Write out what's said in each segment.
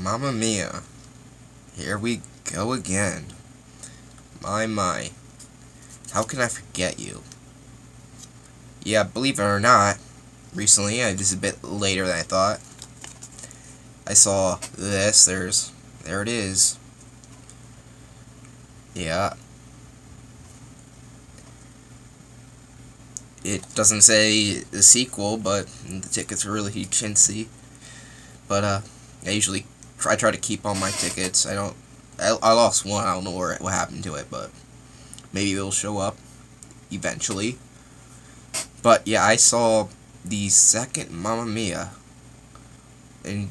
Mamma Mia. Here we go again. My. How can I forget you? Yeah, believe it or not, recently, this is a bit later than I thought, I saw this. There it is. Yeah. It doesn't say the sequel, but the tickets are really chintzy. But, I try to keep all my tickets. I lost one. I don't know what happened to it, but maybe it'll show up eventually. But yeah, I saw the second Mamma Mia, and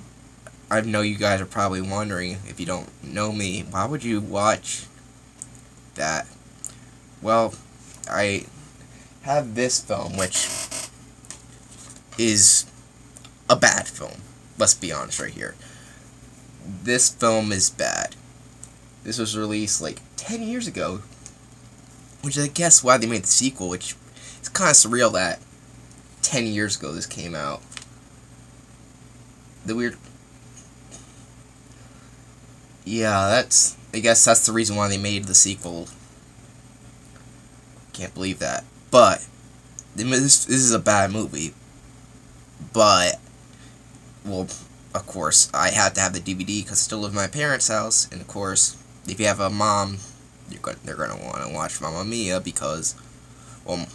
I know you guys are probably wondering, if you don't know me, why would you watch that? Well, I have this film, which is a bad film. Let's be honest right here. This film is bad. This was released like 10 years ago, which I guess why they made the sequel, which is kind of surreal that 10 years ago this came out. Yeah, I guess that's the reason why they made the sequel. Can't believe that. But this is a bad movie. But, well, of course, I had to have the DVD because I still live in my parents' house. And of course, if you have a mom, they're gonna want to watch Mamma Mia because, well,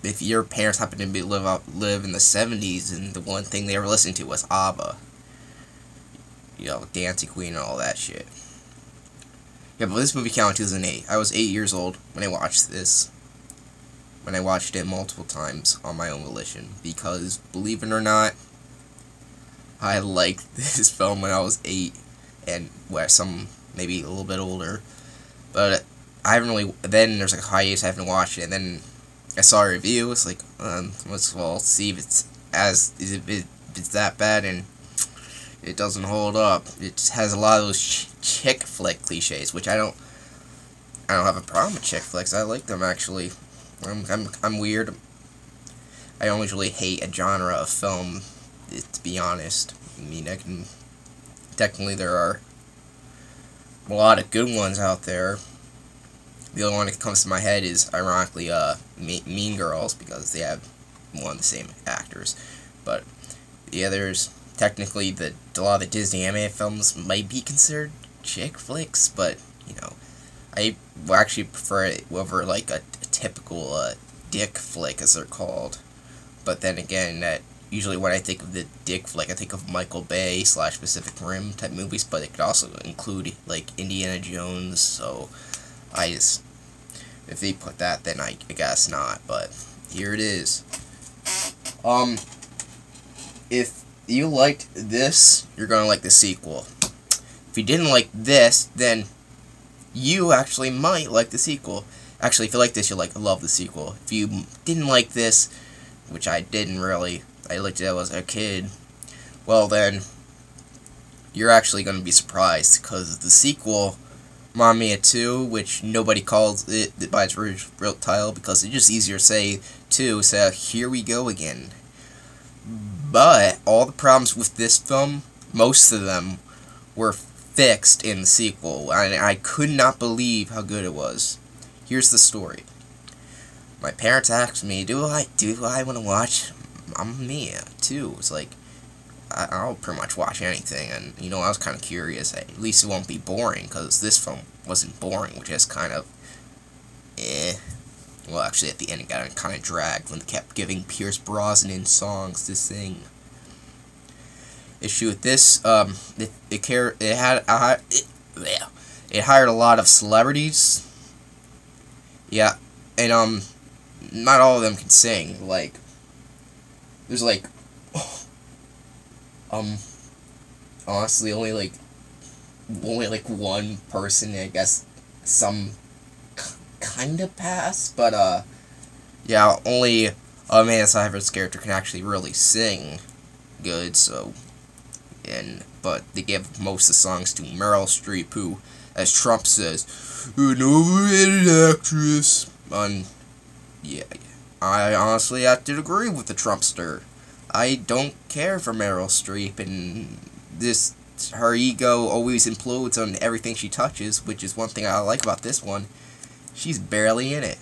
if your parents happen to live in the 70s and the one thing they ever listened to was ABBA, you know, Dancing Queen and all that shit. Yeah, but this movie came out in 2008. I was 8 years old when I watched this. When I watched it multiple times on my own volition. Because, believe it or not, I liked this film when I was 8. And maybe a little bit older. But I haven't really, then there's like a hiatus, I haven't watched it. And then I saw a review. It's like, let's see if it's that bad, and it doesn't hold up. It has a lot of those chick flick cliches, which I don't have a problem with chick flicks. I like them actually. I'm weird. I don't usually hate a genre of film, to be honest. I mean, technically there are a lot of good ones out there. The only one that comes to my head is, ironically, Mean Girls, because they have one of the same actors. But yeah, there's technically a lot of the Disney animated films might be considered chick flicks, but you know, I actually prefer it over like a typical dick flick, as they're called. But then again, that usually when I think of the dick flick, I think of Michael Bay / Pacific Rim type movies, but it could also include like Indiana Jones. So if they put that, then I guess not. But here it is. If you liked this, you're gonna like the sequel. If you didn't like this, then you actually might like the sequel. Actually, if you like this, you'll love the sequel. If you didn't like this, which I didn't really, I liked it when I was a kid, well then, you're actually gonna be surprised, because the sequel, Mamma Mia 2, which nobody calls it by its real title, because it's just easier to say 2, so here we go again. But all the problems with this film, most of them, were fixed in the sequel, and I could not believe how good it was. Here's the story. My parents asked me, do I want to watch Mamma Mia 2? It's like, I'll pretty much watch anything, and you know, I was kind of curious. At least it won't be boring, because this film wasn't boring, which is kind of well, actually, at the end it got kind of dragged when they kept giving Pierce Brosnan songs to sing. Issue with this, it hired a lot of celebrities. Yeah, and not all of them can sing. Like, there's like, honestly, only like one person, I guess, some kind of pass, but yeah, only Amanda Seyfried's character can actually really sing good. So, but they give most of the songs to Meryl Streep, who, as Trump says, an overrated actress. Yeah, I honestly have to agree with the Trumpster. I don't care for Meryl Streep in this her ego always implodes on everything she touches, which is one thing I like about this one. She's barely in it.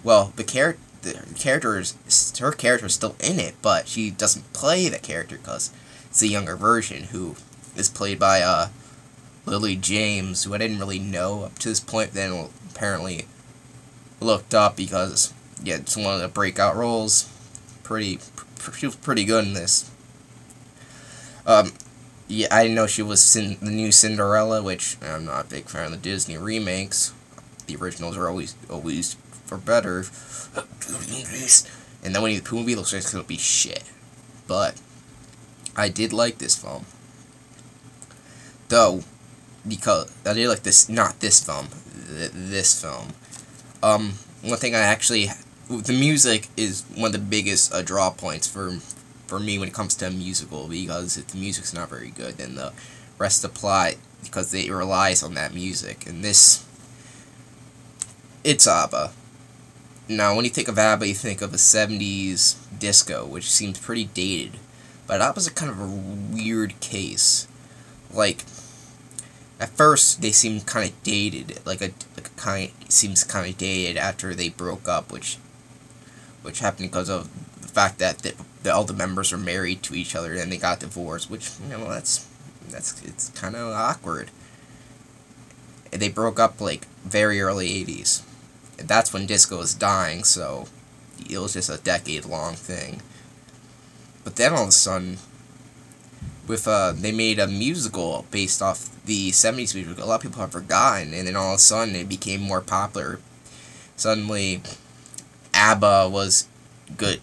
Well, her character is still in it, but she doesn't play the character because it's a younger version who is played by Lily James, who I didn't really know up to this point. Then apparently looked up because it's one of the breakout roles. She was pretty good in this. Yeah, I didn't know she was the new Cinderella, which I'm not a big fan of the Disney remakes. The originals are always for better. And then when the movie looks like it's gonna be shit. But I did like this film, though, because I did like this. Not this film. This film. One thing the music is one of the biggest draw points for me when it comes to a musical, because if the music's not very good, then the rest of the plot, because it relies on that music. And this, it's ABBA. Now, when you think of ABBA, you think of a 70s disco, which seems pretty dated. But ABBA's kind of a weird case. Like, at first, they seem kind of dated. Seems kind of dated after they broke up, which happened because of the fact that all the members are married to each other and they got divorced, which, it's kind of awkward. And they broke up, like, very early 80s. And that's when disco was dying, so it was just a decade-long thing. But then all of a sudden, they made a musical based off the 70s musical. A lot of people have forgotten, and then all of a sudden it became more popular. Suddenly, ABBA was good,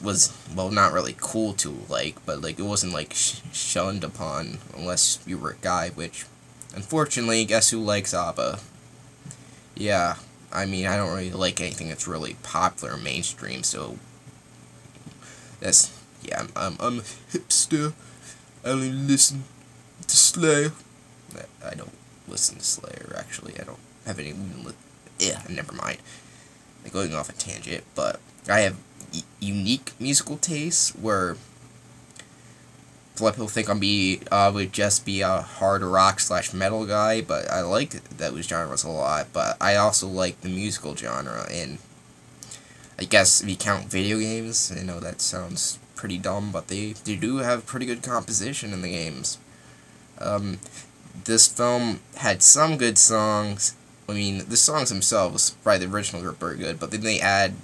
well, not really cool to like, but like it wasn't like shunned upon unless you were a guy, which, unfortunately, guess who likes ABBA? Yeah, I mean, I don't really like anything that's really popular or mainstream, so that's, yeah, I'm a hipster. I only listen to Slayer. I don't listen to Slayer, actually. I don't have any, never mind. I'm going off a tangent, but I have unique musical tastes where a lot of people think would just be a hard rock / metal guy, but I like those genres a lot. But I also like the musical genre, and I guess if you count video games, I know that sounds pretty dumb, but they do have pretty good composition in the games. This film had some good songs. I mean, the songs themselves, probably the originals were very good, but then they add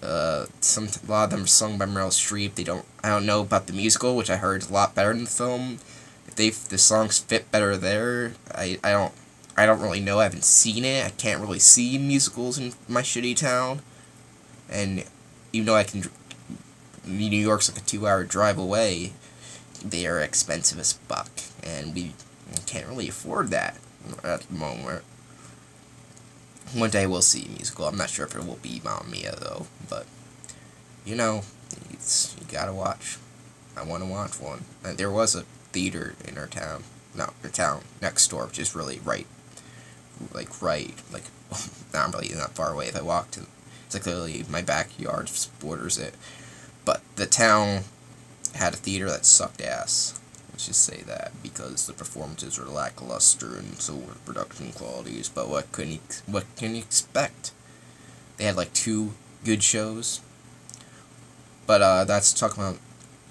a lot of them are sung by Meryl Streep. I don't know about the musical, which I heard is a lot better than the film. If the songs fit better there, I don't really know. I haven't seen it. I can't really see musicals in my shitty town, and even though New York's like a 2-hour drive away, they are expensive as fuck, and we can't really afford that at the moment. One day we'll see a musical. I'm not sure if it will be Mamma Mia, though, but, you gotta watch. I want to watch one. There was a theater in our town, next door, which is really not really not far away. If I walk to, it's like literally my backyard borders it, but the town had a theater that sucked ass. Let's just say that, because the performances were lackluster and so were production qualities. But what can you expect? They had like 2 good shows. But that's talking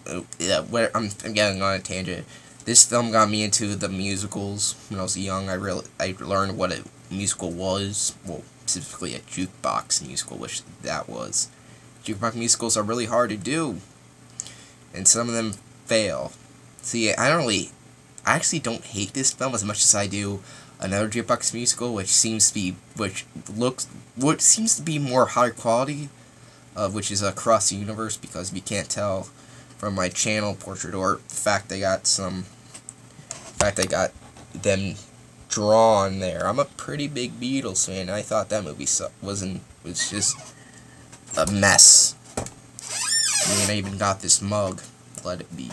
about. I'm getting on a tangent. This film got me into the musicals when I was young. I learned what a musical was. Well, specifically a jukebox musical, which that was. Jukebox musicals are really hard to do, and some of them fail. See, I actually don't hate this film as much as I do another jukebox musical, which seems to be more high quality, which is Across the Universe, because if you can't tell from my channel portrait or the fact I got them drawn there. I'm a pretty big Beatles fan. I thought that movie was just a mess. I mean, I even got this mug. Let it be.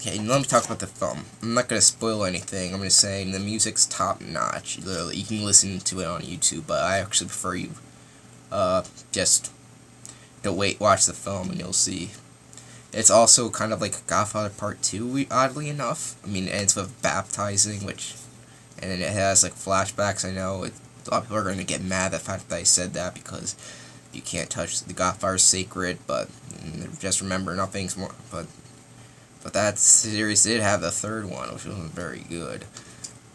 Okay, let me talk about the film. I'm not going to spoil anything. I'm going to say the music's top notch. Literally, you can listen to it on YouTube, but I actually prefer you just watch the film and you'll see. It's also kind of like Godfather Part 2, oddly enough. I mean, it ends with baptizing, and then it has like flashbacks. I know a lot of people are going to get mad at the fact that I said that because you can't touch the Godfather's sacred, but just remember nothing's more. But that series did have the third one, which wasn't very good.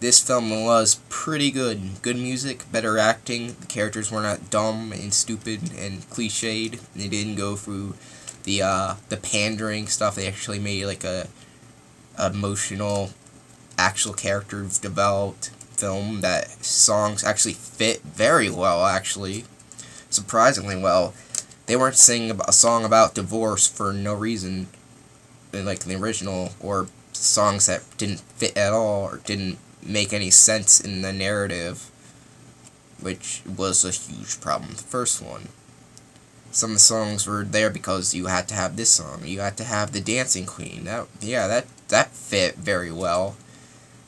This film was pretty good. Good music, better acting. The characters were not dumb and stupid and cliched. They didn't go through the pandering stuff. They actually made like a emotional, actual characters developed film that songs actually fit very well. Actually, surprisingly well. They weren't singing a song about divorce for no reason, like the original, or songs that didn't fit at all or didn't make any sense in the narrative, which was a huge problem with the first one. Some of the songs were there because you had to have this song. You had to have the Dancing Queen. That fit very well.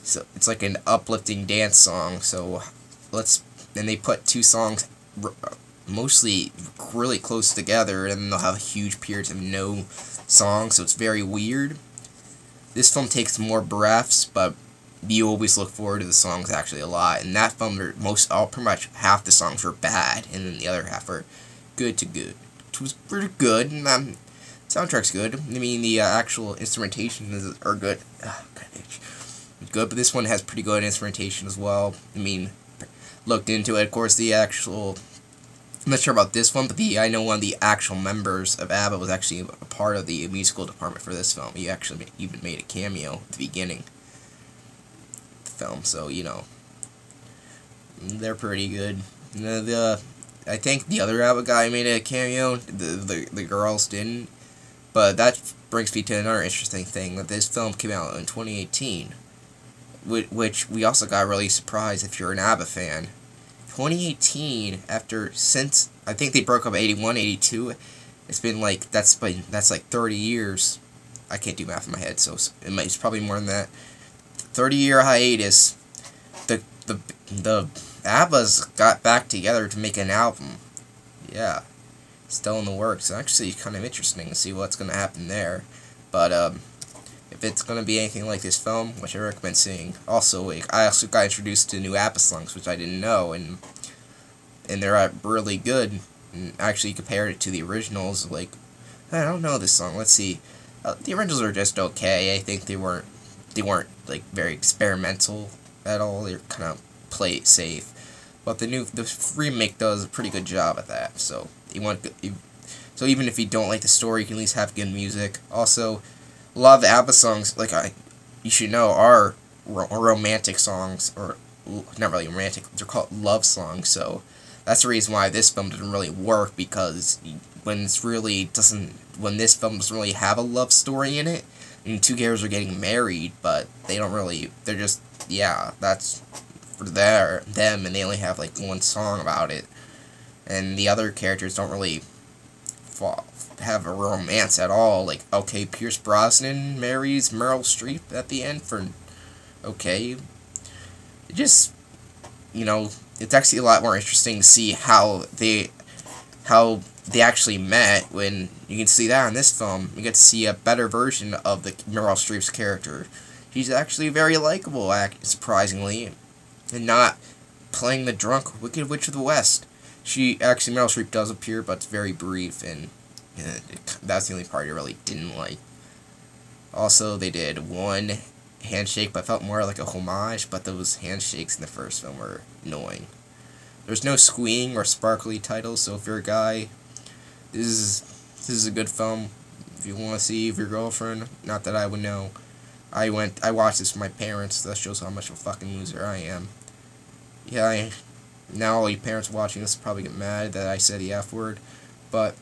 So it's like an uplifting dance song. So and they put two songs mostly really close together, and then they'll have huge periods of no song. So it's very weird. This film takes more breaths, but you always look forward to the songs actually a lot. In that film, pretty much half the songs were bad, and then the other half were good to good. It was pretty good. And, soundtrack's good. I mean, the actual instrumentation are good. Good, but this one has pretty good instrumentation as well. I mean, looked into it. Of course, the actual... I'm not sure about this one, but I know one of the actual members of ABBA was actually a part of the musical department for this film. He actually even made a cameo at the beginning of the film, so, you know, they're pretty good. I think the other ABBA guy made a cameo, the girls didn't, but that brings me to another interesting thing, that this film came out in 2018, which we also got really surprised if you're an ABBA fan. 2018, since I think they broke up 81, 82, it's been like, that's like 30 years. I can't do math in my head, so it's probably more than that. 30-year hiatus. The ABBAs got back together to make an album. Yeah, still in the works. Actually, kind of interesting to see what's going to happen there. But if it's going to be anything like this film, which I recommend seeing. Also, I also got introduced to new ABBA songs, which I didn't know, and they're really good. And actually compared it to the originals, like, I don't know this song. Let's see. The originals are just okay. I think they weren't like very experimental at all. They're kind of play it safe. But the remake does a pretty good job at that. So so even if you don't like the story, you can at least have good music. Also, a lot of the ABBA songs, like you should know, are romantic songs, or not really romantic. They're called love songs. So that's the reason why this film doesn't really work, because when this film doesn't really have a love story in it, and two characters are getting married, but they don't really. They're just, yeah, that's for them, and they only have like one song about it, and the other characters don't really have a romance at all. Like, okay, Pierce Brosnan marries Meryl Streep at the end okay. It just, you know, it's actually a lot more interesting to see how they actually met. When you can see that in this film, you get to see a better version of the Meryl Streep's character. She's actually very likable, surprisingly, and not playing the drunk Wicked Witch of the West. Meryl Streep does appear, but it's very brief, and that's the only part I really didn't like. Also, they did one handshake, but felt more like a homage, but those handshakes in the first film were annoying. There's no squeeing or sparkly titles, so if you're a guy, this is a good film. If you want to see with your girlfriend, not that I would know. I watched this with my parents, so that shows how much of a fucking loser I am. Yeah, now all you parents watching this will probably get mad that I said the F word, but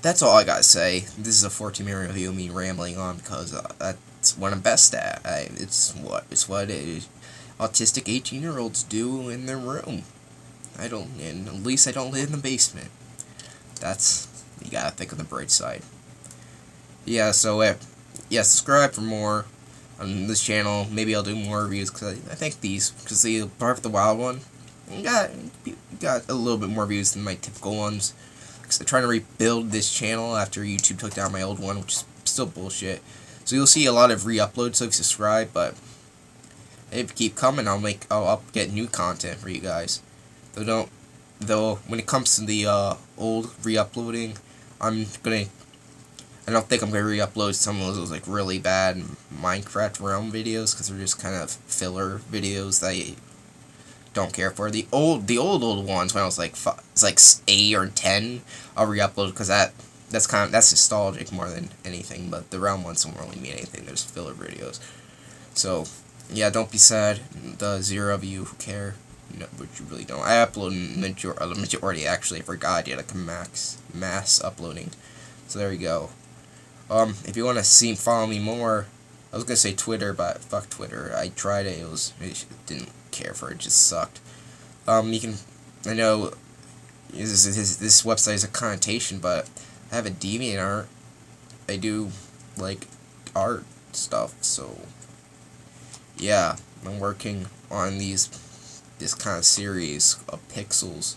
that's all I gotta say. This is a 14-minute review of me rambling on, because that's what I'm best at. It's what autistic 18-year-olds do in their room. And at least I don't live in the basement. You gotta think of the bright side. Yeah, so subscribe for more on this channel. Maybe I'll do more reviews, because I think because the Breath of the Wild one got a little bit more views than my typical ones. trying to rebuild this channel after YouTube took down my old one, which is still bullshit. So you'll see a lot of re-uploads, so if you subscribe, but if you keep coming, I'll get new content for you guys. Though when it comes to the old re-uploading, I don't think I'm gonna re-upload some of those like really bad Minecraft Realm videos, because they're just kind of filler videos that I don't care for. The old ones when I was like 8 or 10, I'll re-upload because that's nostalgic more than anything. But the Realm ones don't really mean anything. There's filler videos. So yeah, don't be sad. The 0 of you who care, no, but you really don't. I upload majority actually. I forgot I did like a mass uploading. So there you go. If you want to follow me more, I was gonna say Twitter, but fuck Twitter. I tried it. It didn't care for it. Just sucked. You can. I know this website is a connotation, but I have a DeviantArt. I do like art stuff, so yeah, I'm working on this kind of series of pixels.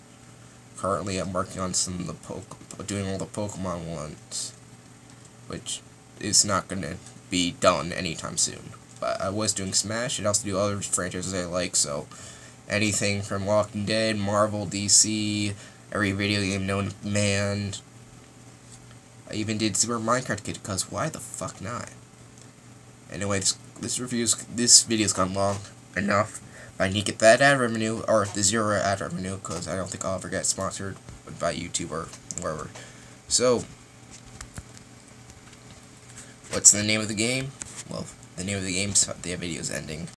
Currently, I'm working on some of doing all the Pokemon ones, which is not gonna be done anytime soon. But I was doing Smash, and also do other franchises I like, so anything from Walking Dead, Marvel, DC, every video game known to man. I even did Super Minecraft Kid, because why the fuck not? Anyway, this video's gone long enough. I need to get that ad revenue, or the 0 ad revenue, because I don't think I'll ever get sponsored by YouTube or wherever. So, what's the name of the game? Well, the name of the game's the video's ending.